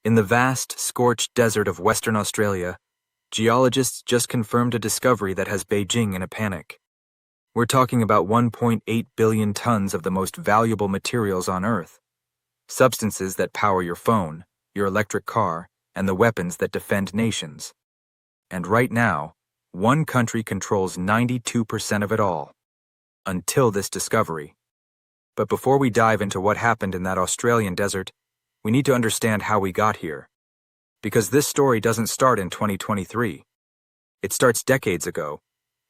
In the vast, scorched desert of Western Australia, geologists just confirmed a discovery that has Beijing in a panic. We're talking about 1.8 billion tons of the most valuable materials on Earth. Substances that power your phone, your electric car, and the weapons that defend nations. And right now, one country controls 92% of it all. Until this discovery. But before we dive into what happened in that Australian desert, we need to understand how we got here. Because this story doesn't start in 2023. It starts decades ago,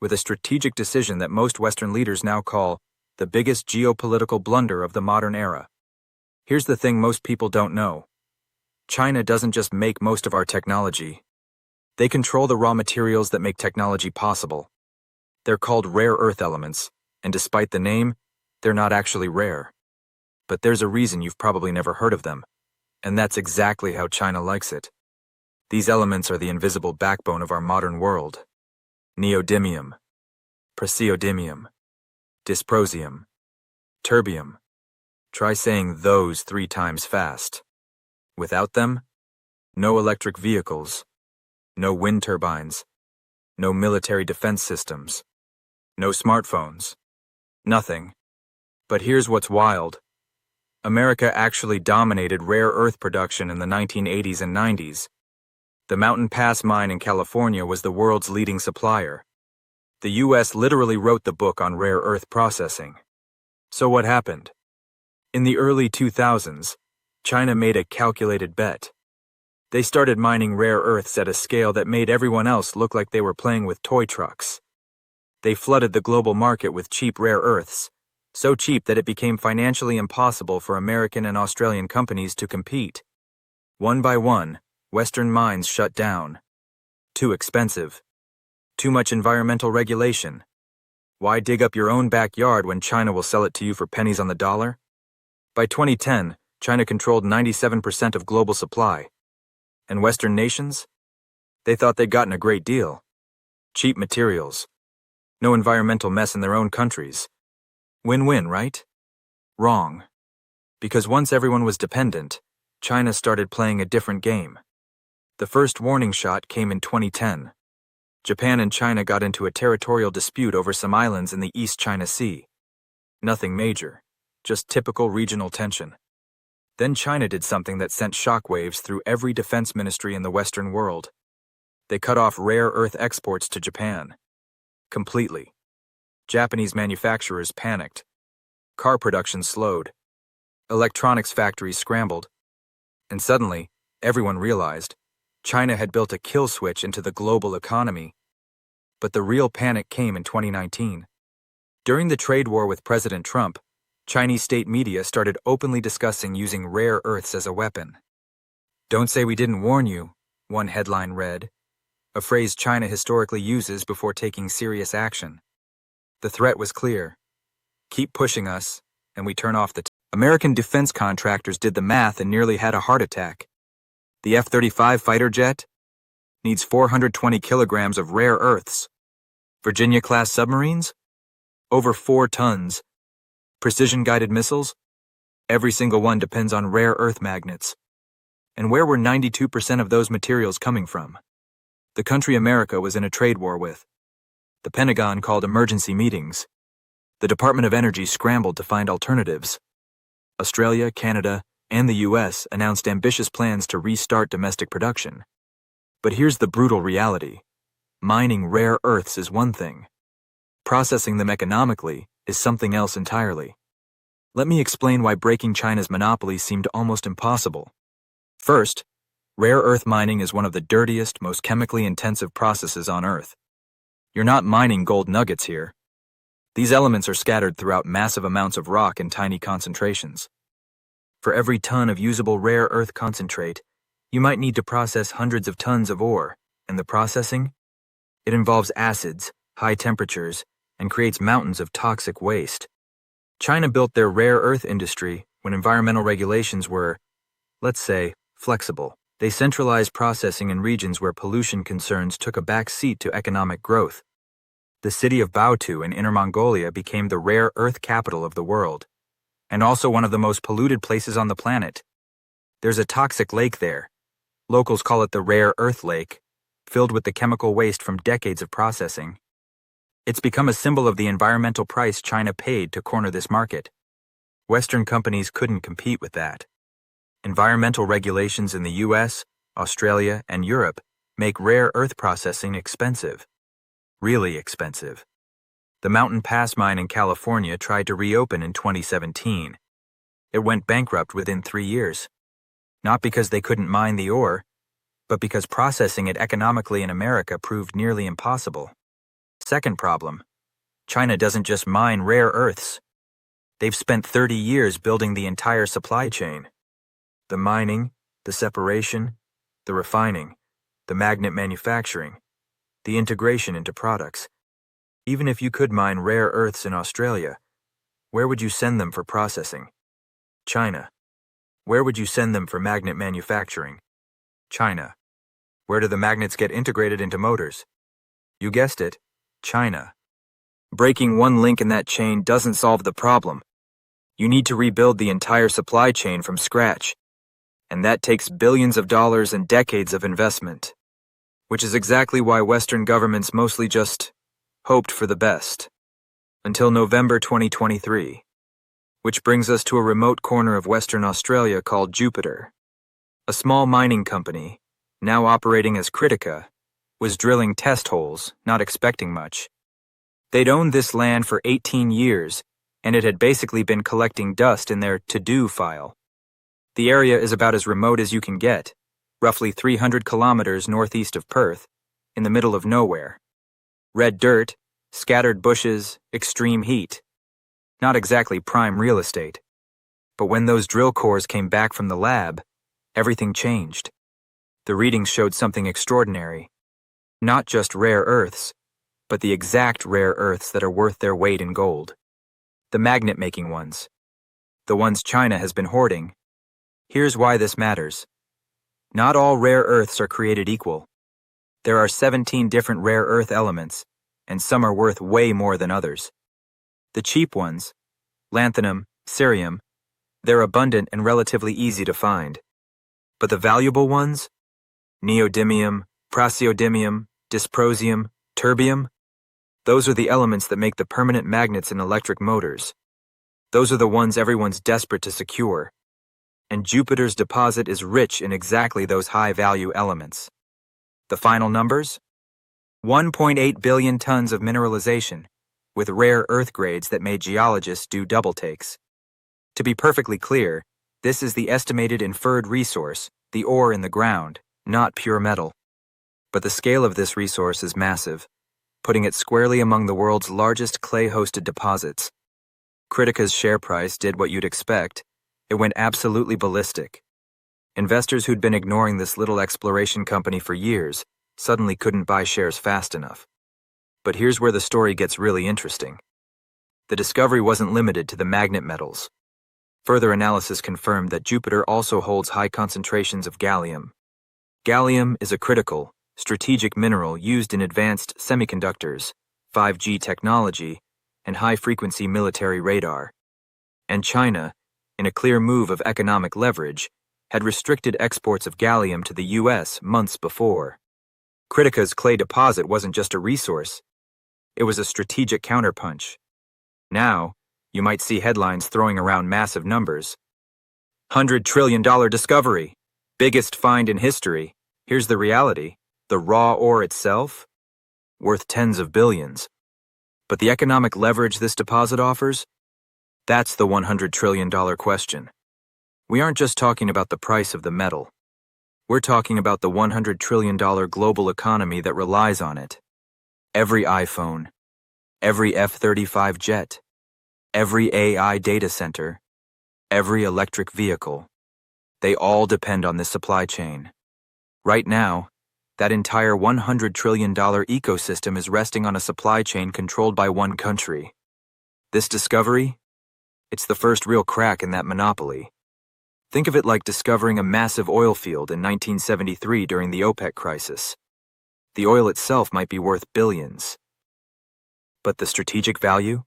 with a strategic decision that most Western leaders now call the biggest geopolitical blunder of the modern era. Here's the thing most people don't know. China doesn't just make most of our technology. They control the raw materials that make technology possible. They're called rare earth elements, and despite the name, they're not actually rare. But there's a reason you've probably never heard of them, and that's exactly how China likes it. These elements are the invisible backbone of our modern world. Neodymium, praseodymium, dysprosium, terbium. Try saying those 3 times fast. Without them, no electric vehicles, no wind turbines, no military defense systems, no smartphones, nothing. But here's what's wild. America actually dominated rare earth production in the 1980s and 90s. The Mountain Pass mine in California was the world's leading supplier. The U.S. literally wrote the book on rare earth processing. So what happened? In the early 2000s, China made a calculated bet. They started mining rare earths at a scale that made everyone else look like they were playing with toy trucks. They flooded the global market with cheap rare earths, so cheap that it became financially impossible for American and Australian companies to compete. One by one, Western mines shut down. Too expensive. Too much environmental regulation. Why dig up your own backyard when China will sell it to you for pennies on the dollar? By 2010, China controlled 97% of global supply. And Western nations? They thought they'd gotten a great deal. Cheap materials. No environmental mess in their own countries. Win-win, right? Wrong. Because once everyone was dependent, China started playing a different game. The first warning shot came in 2010. Japan and China got into a territorial dispute over some islands in the East China Sea. Nothing major, just typical regional tension. Then China did something that sent shockwaves through every defense ministry in the Western world. They cut off rare earth exports to Japan. Completely. Japanese manufacturers panicked. Car production slowed. Electronics factories scrambled. And suddenly, everyone realized China had built a kill switch into the global economy. But the real panic came in 2019. During the trade war with President Trump, Chinese state media started openly discussing using rare earths as a weapon. "Don't say we didn't warn you," one headline read, a phrase China historically uses before taking serious action. The threat was clear. Keep pushing us, and we turn off the American defense contractors did the math and nearly had a heart attack. The F-35 fighter jet needs 420 kilograms of rare earths. Virginia-class submarines? Over 4 tons. Precision-guided missiles? Every single one depends on rare earth magnets. And where were 92% of those materials coming from? The country America was in a trade war with. The Pentagon called emergency meetings. The Department of Energy scrambled to find alternatives. Australia, Canada, and the U.S. announced ambitious plans to restart domestic production. But here's the brutal reality. Mining rare earths is one thing. Processing them economically is something else entirely. Let me explain why breaking China's monopoly seemed almost impossible. First, rare earth mining is one of the dirtiest, most chemically intensive processes on Earth. You're not mining gold nuggets here. These elements are scattered throughout massive amounts of rock in tiny concentrations. For every ton of usable rare earth concentrate, you might need to process hundreds of tons of ore, and the processing? It involves acids, high temperatures, and creates mountains of toxic waste. China built their rare earth industry when environmental regulations were, let's say, flexible. They centralized processing in regions where pollution concerns took a back seat to economic growth. The city of Baotou in Inner Mongolia became the rare earth capital of the world, and also one of the most polluted places on the planet. There's a toxic lake there, Locals call it the rare earth lake, filled with the chemical waste from decades of processing. It's become a symbol of the environmental price China paid to corner this market. Western companies couldn't compete with that. Environmental regulations in the US, Australia, and Europe make rare earth processing expensive. Really expensive. The Mountain Pass mine in California tried to reopen in 2017. It went bankrupt within 3 years. Not because they couldn't mine the ore, but because processing it economically in America proved nearly impossible. Second problem, China doesn't just mine rare earths. They've spent 30 years building the entire supply chain. The mining, the separation, the refining, the magnet manufacturing, the integration into products. Even if you could mine rare earths in Australia, where would you send them for processing? China. Where would you send them for magnet manufacturing? China. Where do the magnets get integrated into motors? You guessed it, China. Breaking one link in that chain doesn't solve the problem. You need to rebuild the entire supply chain from scratch. And that takes billions of dollars and decades of investment. Which is exactly why Western governments mostly just hoped for the best. Until November 2023. Which brings us to a remote corner of Western Australia called Jupiter. A small mining company, now operating as Critica, was drilling test holes, not expecting much. They'd owned this land for 18 years, and it had basically been collecting dust in their to-do file. The area is about as remote as you can get, roughly 300 kilometers northeast of Perth, in the middle of nowhere. Red dirt, scattered bushes, extreme heat. Not exactly prime real estate. But when those drill cores came back from the lab, everything changed. The readings showed something extraordinary. Not just rare earths, but the exact rare earths that are worth their weight in gold. The magnet-making ones. The ones China has been hoarding. Here's why this matters. Not all rare earths are created equal. There are 17 different rare earth elements, and some are worth way more than others. The cheap ones, lanthanum, cerium, they're abundant and relatively easy to find. But the valuable ones, neodymium, praseodymium, dysprosium, terbium, those are the elements that make the permanent magnets in electric motors. Those are the ones everyone's desperate to secure. And Jupiter's deposit is rich in exactly those high-value elements. The final numbers? 1.8 billion tons of mineralization, with rare earth grades that made geologists do double takes. To be perfectly clear, this is the estimated inferred resource, the ore in the ground, not pure metal. But the scale of this resource is massive, putting it squarely among the world's largest clay-hosted deposits. Critica's share price did what you'd expect. It went absolutely ballistic. Investors who'd been ignoring this little exploration company for years suddenly couldn't buy shares fast enough. But here's where the story gets really interesting. The discovery wasn't limited to the magnet metals. Further analysis confirmed that Jupiter also holds high concentrations of gallium. Gallium is a critical, strategic mineral used in advanced semiconductors, 5G technology, and high-frequency military radar. And China, in a clear move of economic leverage, had restricted exports of gallium to the US months before. Critica's clay deposit wasn't just a resource, it was a strategic counterpunch. Now, you might see headlines throwing around massive numbers. $100 trillion discovery, biggest find in history. Here's the reality. The raw ore itself? Worth tens of billions. But the economic leverage this deposit offers? That's the $100 trillion question. We aren't just talking about the price of the metal. We're talking about the $100 trillion global economy that relies on it. Every iPhone, every F-35 jet, every AI data center, every electric vehicle. They all depend on this supply chain. Right now, that entire $100 trillion ecosystem is resting on a supply chain controlled by one country. This discovery? It's the first real crack in that monopoly. Think of it like discovering a massive oil field in 1973 during the OPEC crisis. The oil itself might be worth billions. But the strategic value?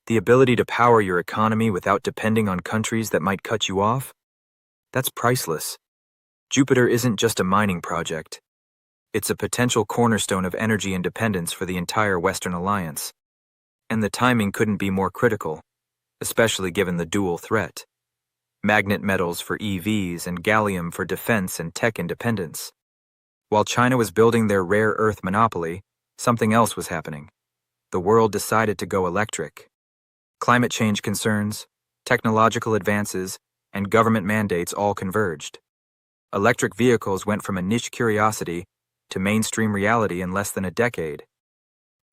The ability to power your economy without depending on countries that might cut you off? That's priceless. Jupiter isn't just a mining project. It's a potential cornerstone of energy independence for the entire Western Alliance. And the timing couldn't be more critical, especially given the dual threat: magnet metals for EVs and gallium for defense and tech independence. While China was building their rare earth monopoly, something else was happening. The world decided to go electric. Climate change concerns, technological advances, and government mandates all converged. Electric vehicles went from a niche curiosity to mainstream reality in less than a decade.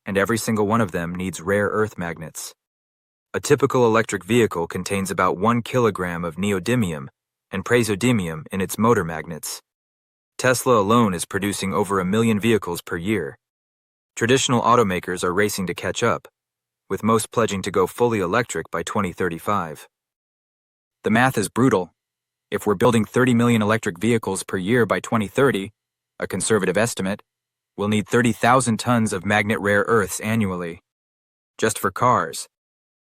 And every single one of them needs rare earth magnets. A typical electric vehicle contains about 1 kilogram of neodymium and praseodymium in its motor magnets. Tesla alone is producing over 1 million vehicles per year. Traditional automakers are racing to catch up, with most pledging to go fully electric by 2035. The math is brutal. If we're building 30 million electric vehicles per year by 2030, a conservative estimate, we'll need 30,000 tons of magnet rare earths annually. Just for cars.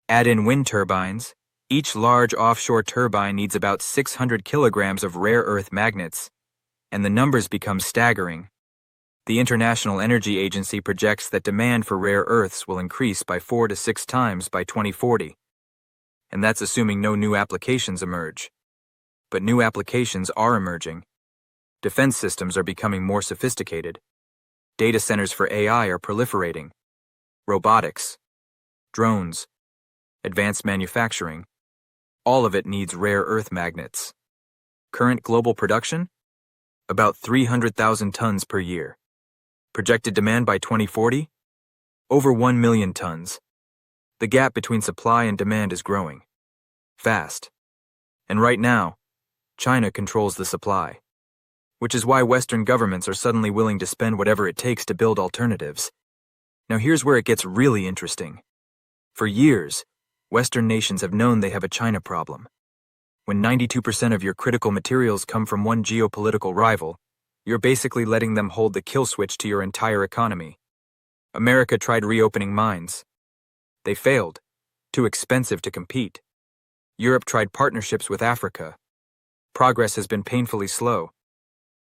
Add in wind turbines. Each large offshore turbine needs about 600 kilograms of rare earth magnets, and the numbers become staggering. The International Energy Agency projects that demand for rare earths will increase by 4 to 6 times by 2040. And that's assuming no new applications emerge. But new applications are emerging. Defense systems are becoming more sophisticated. Data centers for AI are proliferating. Robotics, drones, advanced manufacturing, all of it needs rare earth magnets. Current global production? About 300,000 tons per year. Projected demand by 2040? Over 1 million tons. The gap between supply and demand is growing. Fast. And right now, China controls the supply. Which is why Western governments are suddenly willing to spend whatever it takes to build alternatives. Now here's where it gets really interesting. For years, Western nations have known they have a China problem. When 92% of your critical materials come from one geopolitical rival, you're basically letting them hold the kill switch to your entire economy. America tried reopening mines. They failed. Too expensive to compete. Europe tried partnerships with Africa. Progress has been painfully slow.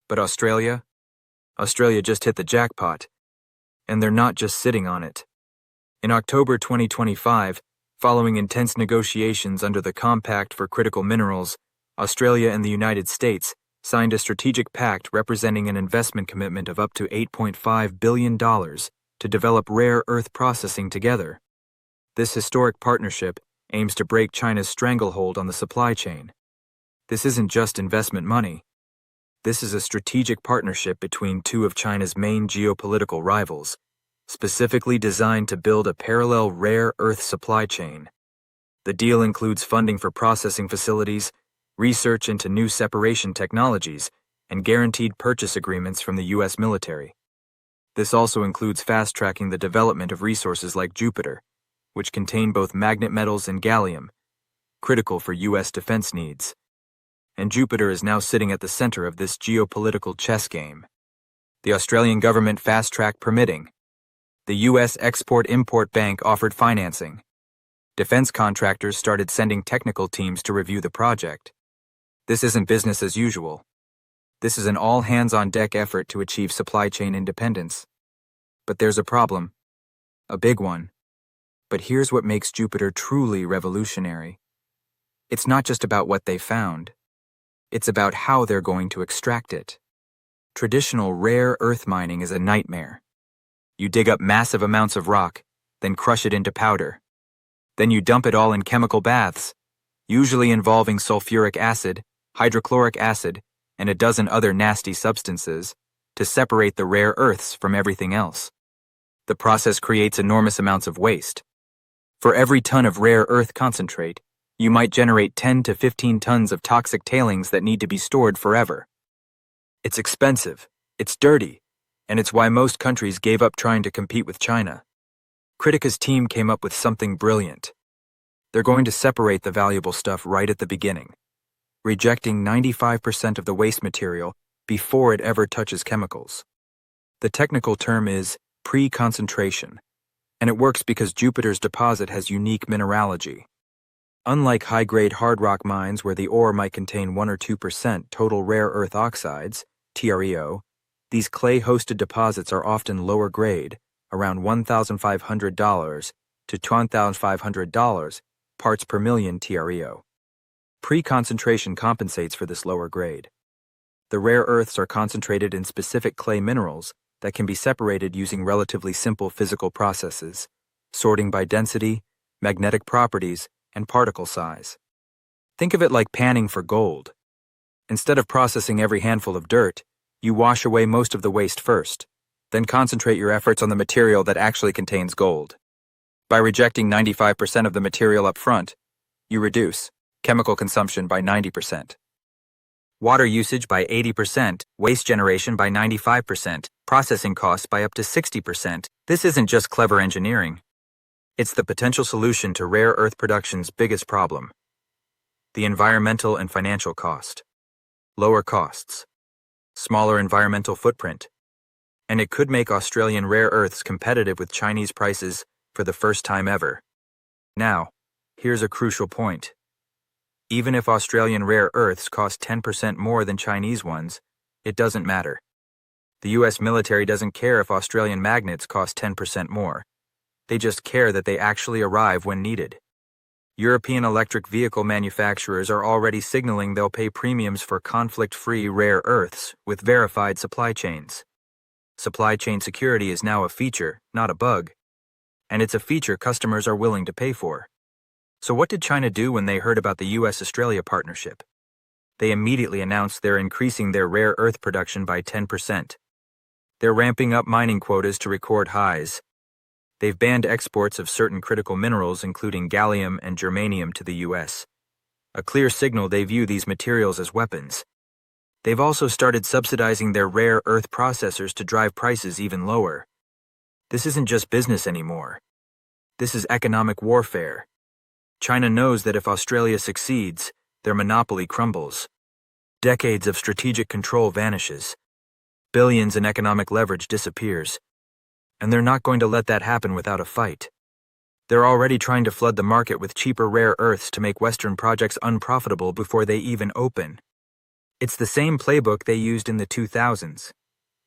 But Australia just hit the jackpot. And they're not just sitting on it. In October 2025, following intense negotiations under the Compact for Critical Minerals, Australia and the United States signed a strategic pact representing an investment commitment of up to $8.5 billion to develop rare earth processing together. This historic partnership aims to break China's stranglehold on the supply chain. This isn't just investment money. This is a strategic partnership between two of China's main geopolitical rivals, specifically designed to build a parallel rare earth supply chain. The deal includes funding for processing facilities, research into new separation technologies, and guaranteed purchase agreements from the U.S. military. This also includes fast-tracking the development of resources like Jupiter, which contain both magnet metals and gallium, critical for U.S. defense needs. And Jupiter is now sitting at the center of this geopolitical chess game. The Australian government fast-tracked permitting. The U.S. Export-Import Bank offered financing. Defense contractors started sending technical teams to review the project. This isn't business as usual. This is an all-hands-on-deck effort to achieve supply chain independence. But there's a problem. A big one. But here's what makes Jupiter truly revolutionary. It's not just about what they found. It's about how they're going to extract it. Traditional rare earth mining is a nightmare. You dig up massive amounts of rock, then crush it into powder. Then you dump it all in chemical baths, usually involving sulfuric acid, hydrochloric acid, and a dozen other nasty substances, to separate the rare earths from everything else. The process creates enormous amounts of waste. For every ton of rare earth concentrate, you might generate 10 to 15 tons of toxic tailings that need to be stored forever. It's expensive, it's dirty, and it's why most countries gave up trying to compete with China. Critica's team came up with something brilliant. They're going to separate the valuable stuff right at the beginning, rejecting 95% of the waste material before it ever touches chemicals. The technical term is pre-concentration, and it works because Jupiter's deposit has unique mineralogy. Unlike high-grade hard rock mines where the ore might contain 1 or 2% total rare earth oxides, TREO, these clay-hosted deposits are often lower grade, around $1,500 to $2,500 parts per million TREO. Pre-concentration compensates for this lower grade. The rare earths are concentrated in specific clay minerals that can be separated using relatively simple physical processes, sorting by density, magnetic properties, and particle size. Think of it like panning for gold. Instead of processing every handful of dirt, you wash away most of the waste first, then concentrate your efforts on the material that actually contains gold. By rejecting 95% of the material up front, you reduce chemical consumption by 90%, water usage by 80%, waste generation by 95%, processing costs by up to 60%. This isn't just clever engineering. It's the potential solution to rare earth production's biggest problem: the environmental and financial cost. Lower costs, smaller environmental footprint, and it could make Australian rare earths competitive with Chinese prices for the first time ever. Now, here's a crucial point. Even if Australian rare earths cost 10% more than Chinese ones, it doesn't matter. The US military doesn't care if Australian magnets cost 10% more. They just care that they actually arrive when needed. European electric vehicle manufacturers are already signaling they'll pay premiums for conflict-free rare earths with verified supply chains. Supply chain security is now a feature, not a bug. And it's a feature customers are willing to pay for. So what did China do when they heard about the US-Australia partnership? They immediately announced they're increasing their rare earth production by 10%. They're ramping up mining quotas to record highs. They've banned exports of certain critical minerals, including gallium and germanium, to the US. A clear signal they view these materials as weapons. They've also started subsidizing their rare earth processors to drive prices even lower. This isn't just business anymore. This is economic warfare. China knows that if Australia succeeds, their monopoly crumbles. Decades of strategic control vanishes. Billions in economic leverage disappears. And they're not going to let that happen without a fight. They're already trying to flood the market with cheaper rare earths to make Western projects unprofitable before they even open. It's the same playbook they used in the 2000s.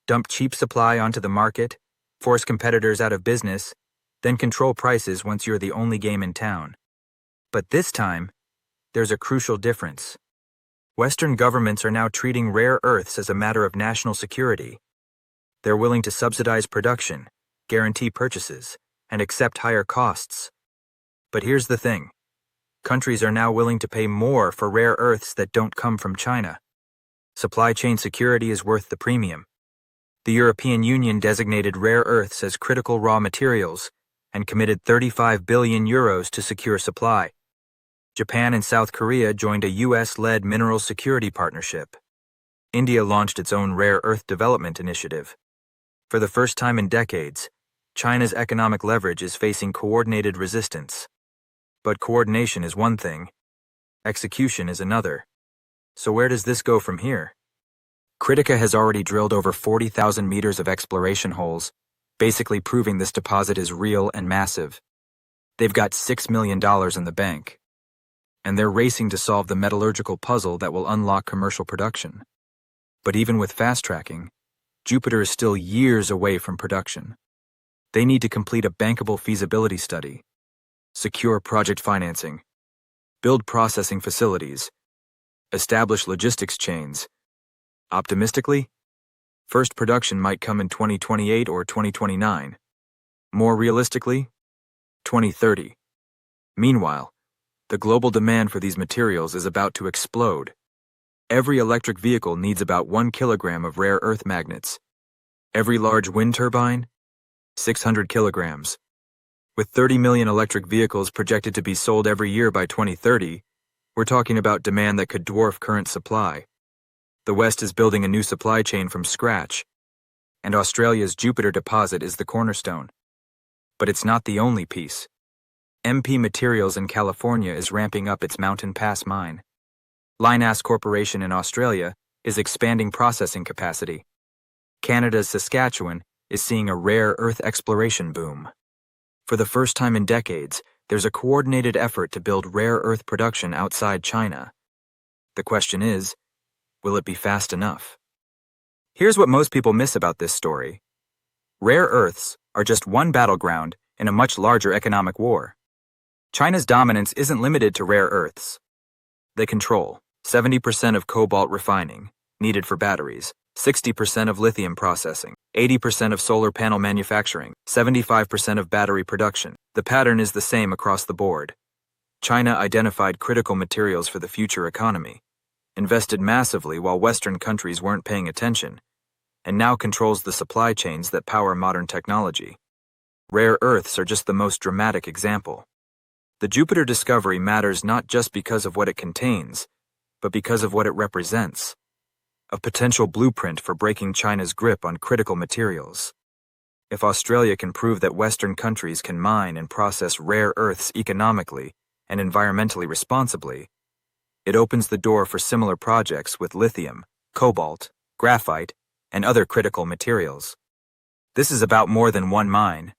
Dump cheap supply onto the market, force competitors out of business, then control prices once you're the only game in town. But this time, there's a crucial difference. Western governments are now treating rare earths as a matter of national security. They're willing to subsidize production, guarantee purchases, and accept higher costs. But here's the thing. Countries are now willing to pay more for rare earths that don't come from China. Supply chain security is worth the premium. The European Union designated rare earths as critical raw materials and committed 35 billion euros to secure supply. Japan and South Korea joined a US-led mineral security partnership. India launched its own rare earth development initiative. For the first time in decades, China's economic leverage is facing coordinated resistance. But coordination is one thing, execution is another. So where does this go from here? Critica has already drilled over 40,000 meters of exploration holes, basically proving this deposit is real and massive. They've got $6 million in the bank. And they're racing to solve the metallurgical puzzle that will unlock commercial production. But even with fast-tracking, Jupiter is still years away from production. They need to complete a bankable feasibility study, secure project financing, build processing facilities, establish logistics chains. Optimistically, first production might come in 2028 or 2029. More realistically, 2030. Meanwhile, the global demand for these materials is about to explode. Every electric vehicle needs about 1 kilogram of rare earth magnets. Every large wind turbine, 600 kilograms. With 30 million electric vehicles projected to be sold every year by 2030, we're talking about demand that could dwarf current supply. The West is building a new supply chain from scratch, and Australia's Jupiter deposit is the cornerstone. But it's not the only piece. MP Materials in California is ramping up its Mountain Pass mine. Lynas Corporation in Australia is expanding processing capacity. Canada's Saskatchewan is seeing a rare earth exploration boom. For the first time in decades, There's a coordinated effort to build rare earth production outside China. The question is, will it be fast enough? Here's what most people miss about this story. Rare earths are just one battleground in a much larger economic war. China's dominance isn't limited to rare earths. They control 70% of cobalt refining, needed for batteries, 60% of lithium processing, 80% of solar panel manufacturing, 75% of battery production. The pattern is the same across the board. China identified critical materials for the future economy, invested massively while Western countries weren't paying attention, and now controls the supply chains that power modern technology. Rare earths are just the most dramatic example. The Jupiter discovery matters not just because of what it contains, but because of what it represents. A potential blueprint for breaking China's grip on critical materials. If Australia can prove that Western countries can mine and process rare earths economically and environmentally responsibly, it opens the door for similar projects with lithium, cobalt, graphite, and other critical materials. This is about more than one mine.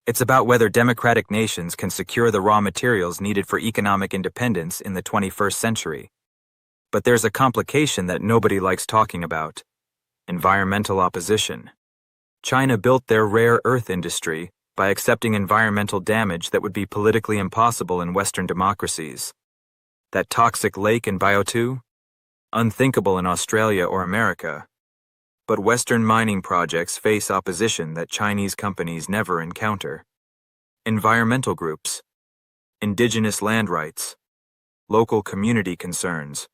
It's about whether democratic nations can secure the raw materials needed for economic independence in the 21st century. But there's a complication that nobody likes talking about: environmental opposition. China built their rare earth industry by accepting environmental damage that would be politically impossible in Western democracies. That toxic lake in Biotu? Unthinkable in Australia or America. But Western mining projects face opposition that Chinese companies never encounter. Environmental groups, indigenous land rights, local community concerns,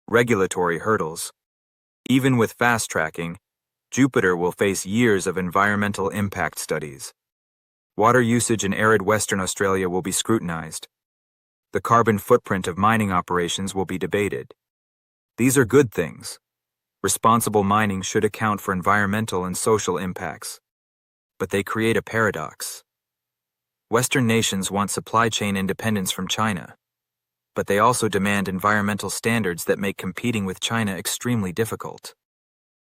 regulatory hurdles. Even with fast-tracking, Jupiter will face years of environmental impact studies. Water usage in arid Western Australia will be scrutinized. The carbon footprint of mining operations will be debated. These are good things. Responsible mining should account for environmental and social impacts. But they create a paradox. Western nations want supply chain independence from China, but they also demand environmental standards that make competing with China extremely difficult.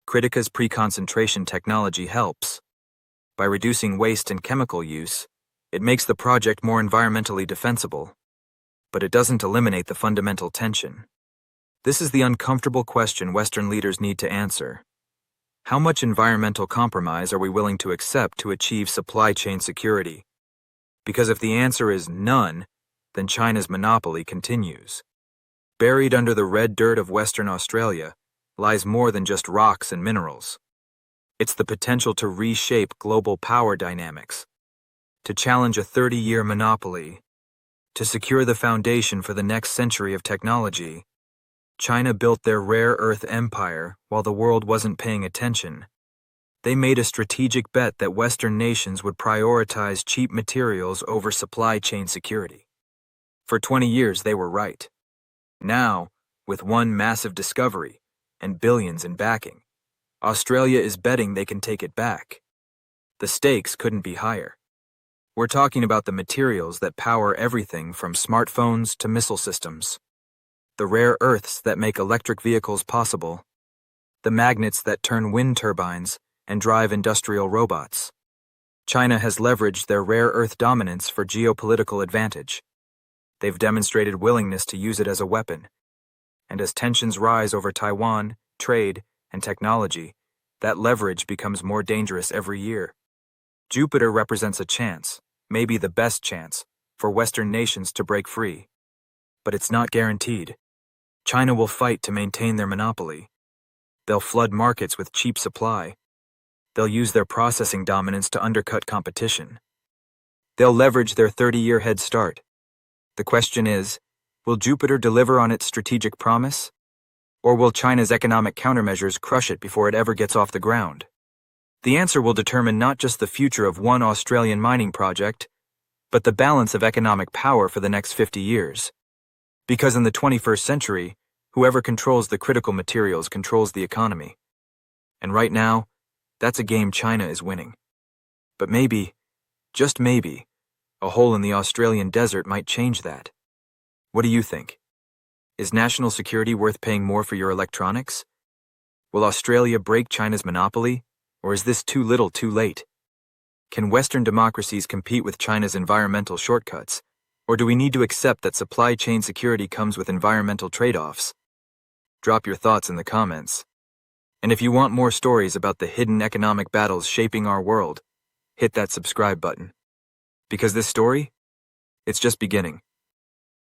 Critica's pre-concentration technology helps. By reducing waste and chemical use, it makes the project more environmentally defensible. But it doesn't eliminate the fundamental tension. This is the uncomfortable question Western leaders need to answer. How much environmental compromise are we willing to accept to achieve supply chain security? Because if the answer is none, then China's monopoly continues. Buried under the red dirt of Western Australia lies more than just rocks and minerals. It's the potential to reshape global power dynamics, to challenge a 30-year monopoly, to secure the foundation for the next century of technology. China built their rare earth empire while the world wasn't paying attention. They made a strategic bet that Western nations would prioritize cheap materials over supply chain security. For 20 years, they were right. Now, with one massive discovery and billions in backing, Australia is betting they can take it back. The stakes couldn't be higher. We're talking about the materials that power everything from smartphones to missile systems. The rare earths that make electric vehicles possible. The magnets that turn wind turbines and drive industrial robots. China has leveraged their rare earth dominance for geopolitical advantage. They've demonstrated willingness to use it as a weapon. And as tensions rise over Taiwan, trade, and technology, that leverage becomes more dangerous every year. Jupiter represents a chance, maybe the best chance, for Western nations to break free. But it's not guaranteed. China will fight to maintain their monopoly. They'll flood markets with cheap supply. They'll use their processing dominance to undercut competition. They'll leverage their 30-year head start. The question is, will Jupiter deliver on its strategic promise? Or will China's economic countermeasures crush it before it ever gets off the ground? The answer will determine not just the future of one Australian mining project, but the balance of economic power for the next 50 years. Because in the 21st century, whoever controls the critical materials controls the economy. And right now, that's a game China is winning. But maybe, just maybe, a hole in the Australian desert might change that. What do you think? Is national security worth paying more for your electronics? Will Australia break China's monopoly, or is this too little too late? Can Western democracies compete with China's environmental shortcuts Or do we need to accept that supply chain security comes with environmental trade-offs? Drop your thoughts in the comments. And if you want more stories about the hidden economic battles shaping our world, hit that subscribe button. Because this story, it's just beginning.